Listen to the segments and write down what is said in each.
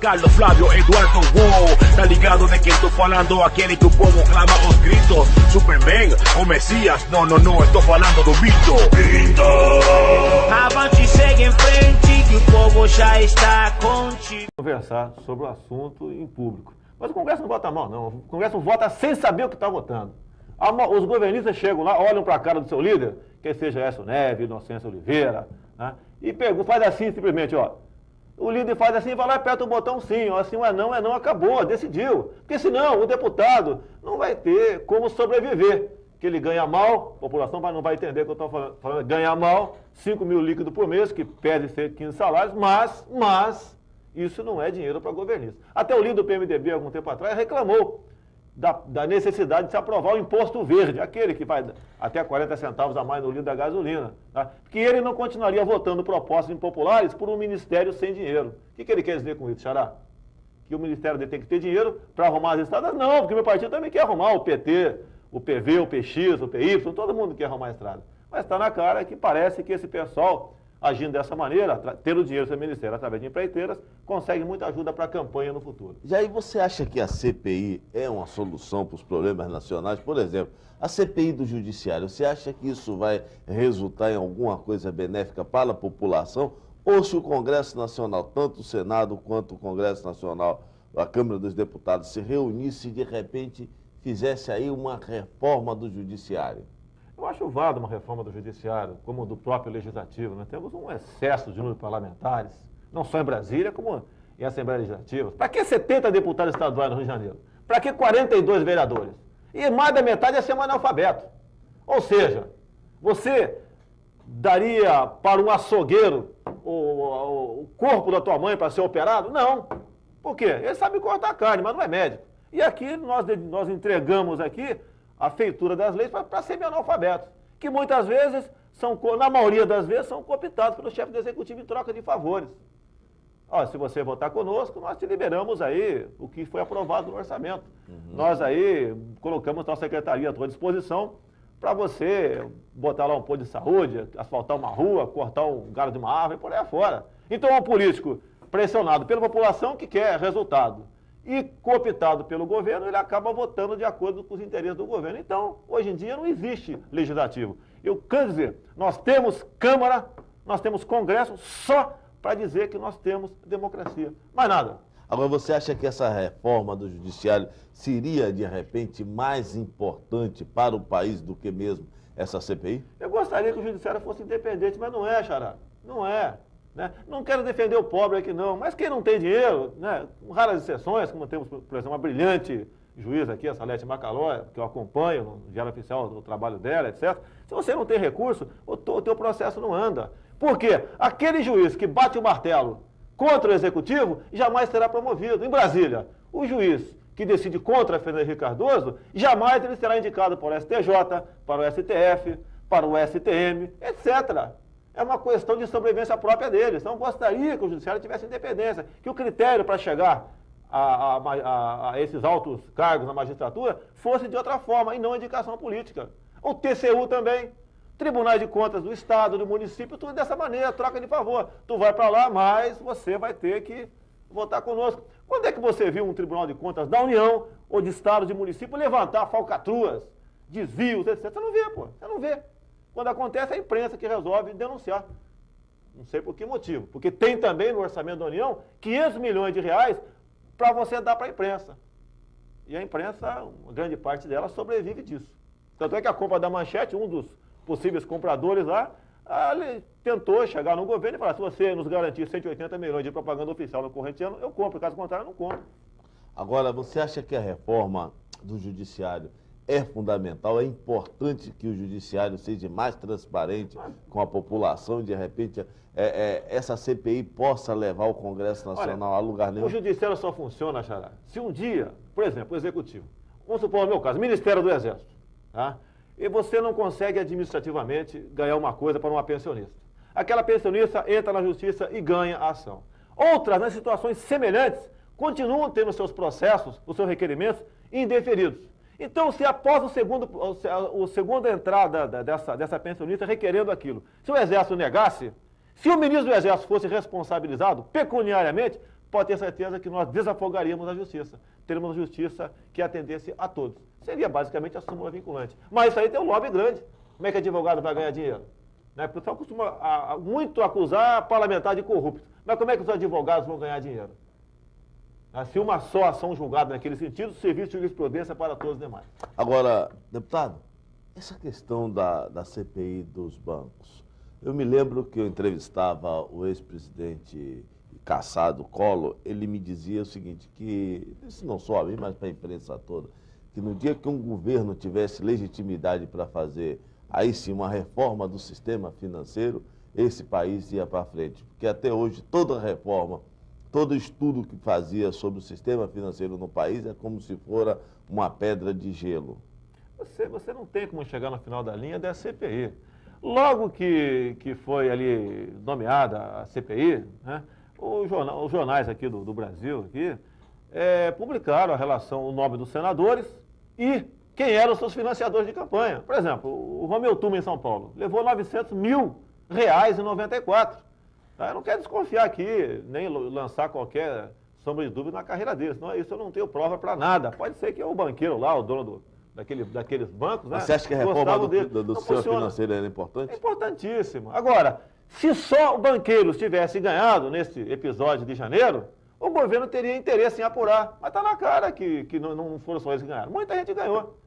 Carlos Flávio Eduardo, wow, tá ligado de quem tô falando? Aquele que o povo clama os gritos. Superman, o Messias, não, estou falando do Vito. Avante, segue em frente, que o povo já está contigo. Conversar sobre o assunto em público. Mas o Congresso não vota mal, não. O Congresso vota sem saber o que está votando. Os governistas chegam lá, olham para a cara do seu líder, que seja Aécio Neves, Inocêncio Oliveira, né, e faz assim simplesmente, ó. O líder faz assim, vai lá e aperta o botão sim, ó, assim, é não, acabou, decidiu. Porque senão o deputado não vai ter como sobreviver. Que ele ganha mal, a população não vai entender o que eu estou falando, ganha mal, 5 mil líquidos por mês, que perde 15 salários, mas isso não é dinheiro para governista. Até o líder do PMDB, algum tempo atrás, reclamou da necessidade de se aprovar o imposto verde, aquele que vai até 40 centavos a mais no litro da gasolina, tá? Que ele não continuaria votando propostas impopulares por um ministério sem dinheiro. O que ele quer dizer com isso, Xará? Que o ministério dele tem que ter dinheiro para arrumar as estradas? Não, porque meu partido também quer arrumar o PT, o PV, o PX, o PY, todo mundo quer arrumar a estrada. Mas está na cara que parece que esse pessoal, agindo dessa maneira, tendo dinheiro do seu ministério através de empreiteiras, consegue muita ajuda para a campanha no futuro. E aí você acha que a CPI é uma solução para os problemas nacionais? Por exemplo, a CPI do Judiciário, você acha que isso vai resultar em alguma coisa benéfica para a população? Ou se o Congresso Nacional, tanto o Senado quanto o Congresso Nacional, a Câmara dos Deputados, se reunisse e de repente fizesse aí uma reforma do Judiciário? Eu acho válido uma reforma do Judiciário, como do próprio Legislativo. Nós temos um excesso de número de parlamentares, não só em Brasília, como em Assembleia Legislativa. Para que 70 deputados estaduais no Rio de Janeiro? Para que 42 vereadores? E mais da metade é semi-analfabeto. Ou seja, você daria para um açougueiro o corpo da tua mãe para ser operado? Não. Por quê? Ele sabe cortar carne, mas não é médico. E aqui nós entregamos aqui a feitura das leis para semi-analfabetos, que muitas vezes, na maioria das vezes, são cooptados pelo chefe do executivo em troca de favores. Ó, se você votar conosco, nós te liberamos aí o que foi aprovado no orçamento. Nós aí colocamos nossa secretaria à tua disposição para você botar lá um posto de saúde, asfaltar uma rua, cortar um galho de uma árvore e por aí afora. Então, um político pressionado pela população que quer resultado e cooptado pelo governo, ele acaba votando de acordo com os interesses do governo. Então, hoje em dia não existe legislativo. Eu quero dizer, nós temos Câmara, nós temos Congresso só para dizer que nós temos democracia. Mais nada. Agora, você acha que essa reforma do Judiciário seria, de repente, mais importante para o país do que mesmo essa CPI? Eu gostaria que o Judiciário fosse independente, mas não é, Xará. Não é. Né? Não quero defender o pobre aqui não, mas quem não tem dinheiro, né, com raras exceções, como temos, por exemplo, uma brilhante juíza aqui, a Salete Macaló, que eu acompanho no Diário Oficial do trabalho dela, etc. Se você não tem recurso, o teu processo não anda. Por quê? Aquele juiz que bate o martelo contra o executivo jamais será promovido. Em Brasília, o juiz que decide contra a Fernando Henrique Cardoso, jamais ele será indicado para o STJ, para o STF, para o STM, etc. É uma questão de sobrevivência própria deles. Então, gostaria que o Judiciário tivesse independência, que o critério para chegar a esses altos cargos na magistratura fosse de outra forma e não indicação política. O TCU também, Tribunais de Contas do Estado, do município, tudo dessa maneira, troca de favor. Tu vai para lá, mas você vai ter que votar conosco. Quando é que você viu um Tribunal de Contas da União ou de Estado, de município, levantar falcatruas, desvios, etc? Você não vê, pô. Você não vê. Quando acontece, é a imprensa que resolve denunciar. Não sei por que motivo. Porque tem também no orçamento da União 500 milhões de reais para você dar para a imprensa. E a imprensa, uma grande parte dela, sobrevive disso. Tanto é que a compra da Manchete, um dos possíveis compradores lá, ele tentou chegar no governo e falar, se você nos garantir 180 milhões de propaganda oficial no corrente ano, eu compro. Caso contrário, eu não compro. Agora, você acha que a reforma do Judiciário é fundamental, é importante que o Judiciário seja mais transparente com a população, de repente essa CPI possa levar o Congresso Nacional a lugar nenhum? O Judiciário só funciona, Xará, se um dia, por exemplo, o Executivo, vamos supor no meu caso, Ministério do Exército, tá? E você não consegue administrativamente ganhar uma coisa para uma pensionista. Aquela pensionista entra na Justiça e ganha a ação. Outras, nas situações semelhantes, continuam tendo seus processos, os seus requerimentos indeferidos. Então, se após a segunda entrada dessa pensionista requerendo aquilo, se o Exército negasse, se o ministro do Exército fosse responsabilizado pecuniariamente, pode ter certeza que nós desafogaríamos a justiça. Teremos uma justiça que atendesse a todos. Seria basicamente a súmula vinculante. Mas isso aí tem um lobby grande. Como é que advogado vai ganhar dinheiro? Né? Porque o pessoal costuma muito acusar parlamentar de corrupto. Mas como é que os advogados vão ganhar dinheiro? Se uma só ação julgada naquele sentido, serviço de jurisprudência para todos os demais. Agora, deputado, essa questão da CPI dos bancos. Eu me lembro que eu entrevistava o ex-presidente caçado Collor, ele me dizia o seguinte, que, isso não só a mim, mas para a imprensa toda, que no dia que um governo tivesse legitimidade para fazer, aí sim, uma reforma do sistema financeiro, esse país ia para frente. Porque até hoje, toda reforma, todo estudo que fazia sobre o sistema financeiro no país é como se fora uma pedra de gelo. Você não tem como chegar no final da linha da CPI. Logo que foi ali nomeada a CPI, né, os jornais aqui do Brasil aqui, publicaram a relação, o nome dos senadores e quem eram os seus financiadores de campanha. Por exemplo, o Romeu Tuma em São Paulo levou R$900 mil em 94. Eu não quero desconfiar aqui, nem lançar qualquer sombra de dúvida na carreira dele, senão isso eu não tenho prova para nada. Pode ser que o banqueiro lá, o dono daqueles bancos, né? Você acha que a reforma do sistema financeiro era importante? É importantíssimo. Agora, se só o banqueiro tivesse ganhado nesse episódio de janeiro, o governo teria interesse em apurar. Mas está na cara que não foram só eles que ganharam. Muita gente ganhou.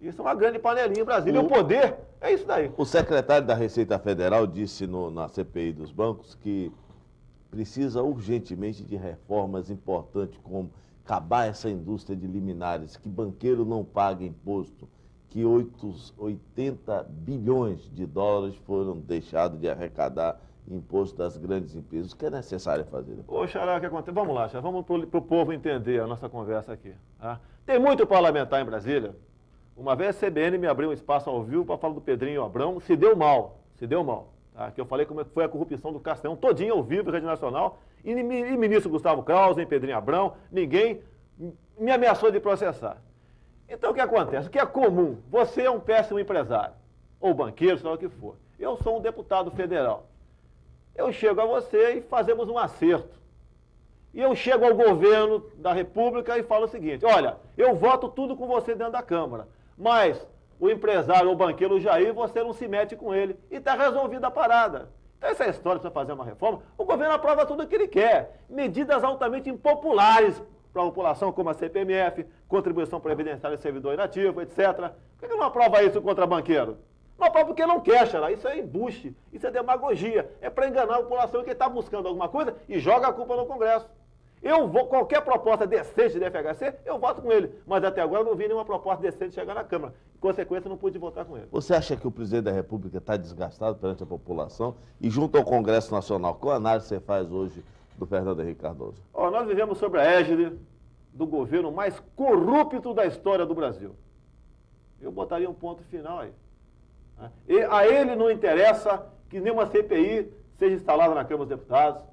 Isso é uma grande panelinha em Brasília. E o poder é isso daí. O secretário da Receita Federal disse na CPI dos bancos que precisa urgentemente de reformas importantes, como acabar essa indústria de liminares, que banqueiro não paga imposto, que 80 bilhões de dólares foram deixados de arrecadar imposto das grandes empresas. O que é necessário fazer? Ô, Xará, o que acontece? Vamos lá, Xará, vamos para o povo entender a nossa conversa aqui. Tá? Tem muito parlamentar em Brasília. Uma vez a CBN me abriu um espaço ao vivo para falar do Pedrinho Abrão, se deu mal. Tá? Que eu falei como foi a corrupção do Castanhão, todinho ao vivo, Rede Nacional, e ministro Gustavo Krause, Pedrinho Abrão, ninguém me ameaçou de processar. Então o que acontece? O que é comum? Você é um péssimo empresário, ou banqueiro, sei lá o que for. Eu sou um deputado federal. Eu chego a você e fazemos um acerto. E eu chego ao governo da República e falo o seguinte, olha, eu voto tudo com você dentro da Câmara, mas o empresário ou banqueiro Jair, você não se mete com ele. E está resolvida a parada. Então essa história para fazer uma reforma, o governo aprova tudo o que ele quer. Medidas altamente impopulares para a população, como a CPMF, contribuição previdenciária de servidor inativo, etc. Por que não aprova isso contra banqueiro? Não aprova porque não quer, Xará. Isso é embuste, isso é demagogia. É para enganar a população que está buscando alguma coisa e joga a culpa no Congresso. Qualquer proposta decente de FHC, eu voto com ele. Mas até agora eu não vi nenhuma proposta decente chegar na Câmara. Em consequência, não pude votar com ele. Você acha que o presidente da República está desgastado perante a população? E junto ao Congresso Nacional, qual análise você faz hoje do Fernando Henrique Cardoso? Nós vivemos sob a égide do governo mais corrupto da história do Brasil. Eu botaria um ponto final aí. E a ele não interessa que nenhuma CPI seja instalada na Câmara dos Deputados,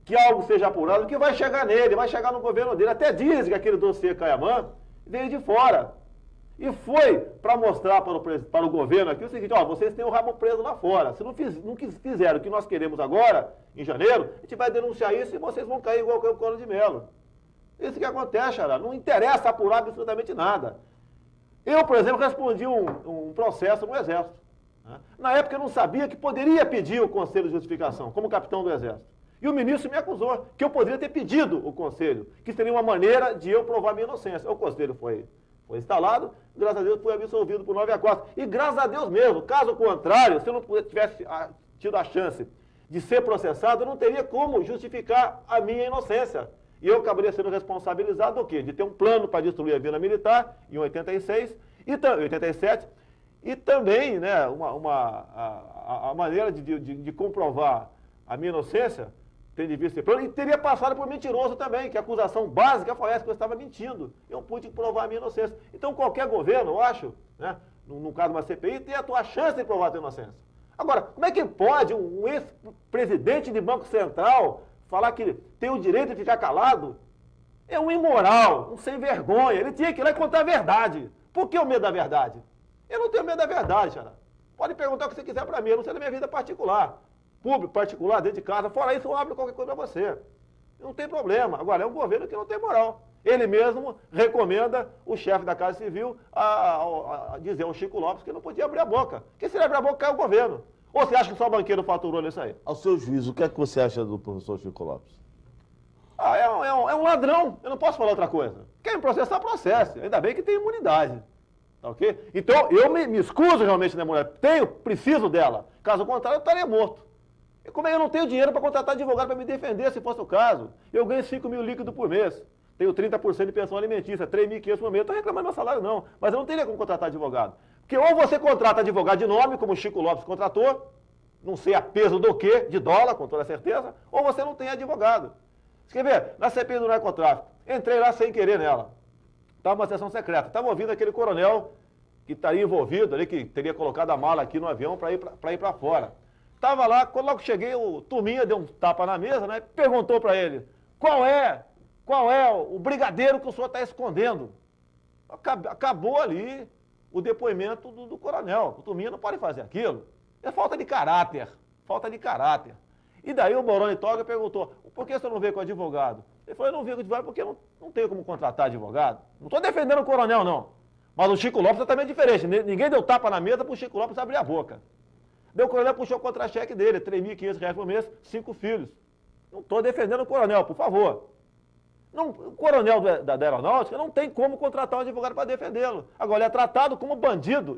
que algo seja apurado, que vai chegar nele, vai chegar no governo dele. Até diz que aquele dossiê Caiamã veio de fora. E foi para mostrar para o governo aqui o seguinte, vocês têm o rabo preso lá fora. Se não fizeram o que nós queremos agora, em janeiro, a gente vai denunciar isso e vocês vão cair igual o Collor de Mello. Isso que acontece, Xará. Não interessa apurar absolutamente nada. Eu, por exemplo, respondi um processo no Exército. Na época eu não sabia que poderia pedir o conselho de justificação, como capitão do Exército. E o ministro me acusou que eu poderia ter pedido o conselho, que seria uma maneira de eu provar minha inocência. O conselho foi instalado, graças a Deus fui absolvido por 9-4. E graças a Deus mesmo, caso contrário, se eu não tivesse tido a chance de ser processado, eu não teria como justificar a minha inocência. E eu acabaria sendo responsabilizado do quê? De ter um plano para destruir a Vila Militar, em 87, e também, né, a maneira de comprovar a minha inocência, tendo de vista esse plano, e teria passado por mentiroso também, que a acusação básica foi essa, que eu estava mentindo. Eu pude provar a minha inocência. Então qualquer governo, eu acho, né, no caso de uma CPI, tem a tua chance de provar a tua inocência. Agora, como é que pode um ex-presidente de Banco Central falar que tem o direito de ficar calado? É um imoral, um sem vergonha. Ele tinha que ir lá e contar a verdade. Por que o medo da verdade? Eu não tenho medo da verdade, Xará. Pode perguntar o que você quiser para mim, eu não sei da minha vida particular. Público, particular, dentro de casa. Fora isso, eu abro qualquer coisa para você. Não tem problema. Agora, é um governo que não tem moral. Ele mesmo recomenda o chefe da Casa Civil a dizer ao Chico Lopes que não podia abrir a boca. Porque se ele abrir a boca, cai o governo. Ou você acha que só o banqueiro faturou nisso aí? Ao seu juízo, o que é que você acha do professor Chico Lopes? É um ladrão. Eu não posso falar outra coisa. Quer me processar, processe. Ainda bem que tem imunidade. Tá ok? Então, eu me escuso realmente da mulher. Preciso dela. Caso contrário, eu estaria morto. Como eu não tenho dinheiro para contratar advogado para me defender, se fosse o caso. Eu ganho 5 mil líquido por mês. Tenho 30% de pensão alimentícia, 3.500 por mês. Estou reclamando do meu salário, não. Mas eu não teria como contratar advogado. Porque ou você contrata advogado de nome, como o Chico Lopes contratou, não sei a peso do quê, de dólar, com toda certeza, ou você não tem advogado. Você quer ver? Na CPI do narcotráfico, entrei lá sem querer nela. Estava uma sessão secreta. Estava ouvindo aquele coronel que estaria envolvido ali, que teria colocado a mala aqui no avião para ir para fora. Estava lá, quando logo cheguei, o Turminha deu um tapa na mesa, né? Perguntou para ele, qual é o brigadeiro que o senhor está escondendo? Acabou ali o depoimento do coronel. O Turminha não pode fazer aquilo. É falta de caráter. Falta de caráter. E daí o Moroni Toga perguntou, por que você não veio com advogado? Ele falou, eu não veio com advogado porque não tenho como contratar advogado. Não estou defendendo o coronel, não. Mas o Chico Lopes é também diferente. Ninguém deu tapa na mesa para o Chico Lopes abrir a boca. Daí o coronel puxou o contra-cheque dele, R$3.500 por mês, 5 filhos. Não estou defendendo o coronel, por favor. Não, o coronel da aeronáutica não tem como contratar um advogado para defendê-lo. Agora, ele é tratado como bandido,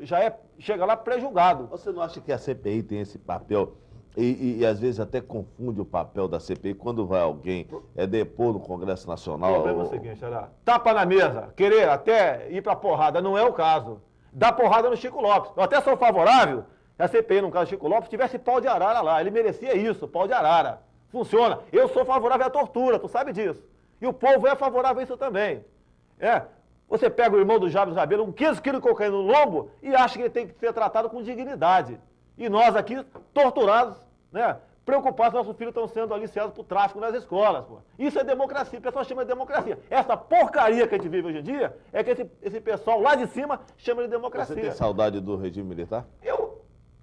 chega lá pré-julgado. Você não acha que a CPI tem esse papel e às vezes até confunde o papel da CPI quando vai alguém depor no Congresso Nacional? O problema é o seguinte, Xará, tapa na mesa, querer até ir para porrada, não é o caso. Dá porrada no Chico Lopes. Eu até sou favorável a CPI, no caso do Chico Lopes, tivesse pau de arara lá. Ele merecia isso, pau de arara. Funciona. Eu sou favorável à tortura, tu sabe disso. E o povo é favorável a isso também. Você pega o irmão do Jabes Rabelo, 15 quilos de cocaína no lombo, e acha que ele tem que ser tratado com dignidade. E nós aqui, torturados, né, preocupados, nossos filhos estão sendo aliciados por tráfico nas escolas. Pô. Isso é democracia, o pessoal chama de democracia. Essa porcaria que a gente vive hoje em dia, é que esse pessoal lá de cima chama de democracia. Você tem saudade do regime militar?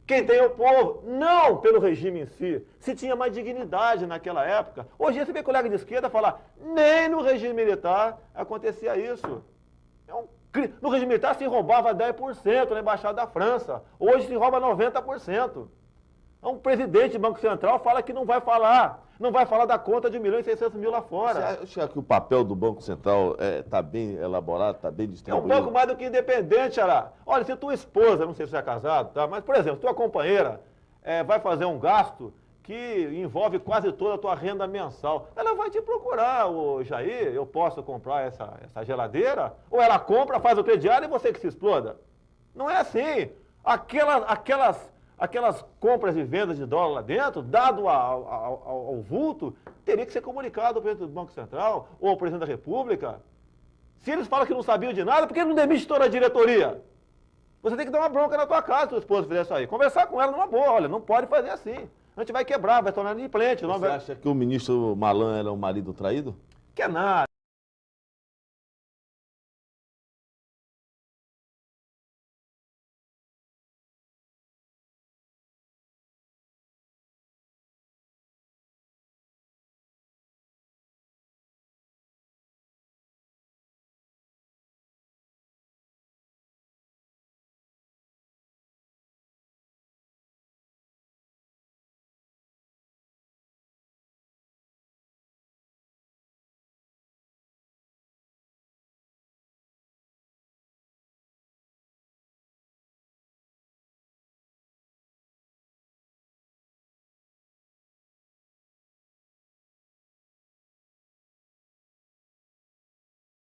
Quem tem é o povo, não pelo regime em si. Se tinha mais dignidade naquela época. Hoje em dia você vê colega de esquerda falar, nem no regime militar acontecia isso. No regime militar se roubava 10% na Embaixada da França. Hoje se rouba 90%. Um presidente do Banco Central fala que não vai falar da conta de 1.600.000 lá fora. Você acha que o papel do Banco Central está bem elaborado, está bem distribuído? É um banco mais do que independente, Xará. Olha, se tua esposa, não sei se você é casado, tá? Mas, por exemplo, tua companheira vai fazer um gasto que envolve quase toda a tua renda mensal, ela vai te procurar, ô Jair, eu posso comprar essa geladeira? Ou ela compra, faz o crediário e você que se exploda? Não é assim. Aquelas compras e vendas de dólar lá dentro, dado ao vulto, teria que ser comunicado ao presidente do Banco Central ou ao presidente da República. Se eles falam que não sabiam de nada, por que não demite toda a diretoria? Você tem que dar uma bronca na tua casa se tua esposa fizer isso aí. Conversar com ela numa boa, olha, não pode fazer assim. A gente vai quebrar, vai tornar inadimplente. Você acha que o ministro Malan era um marido traído? Que é nada.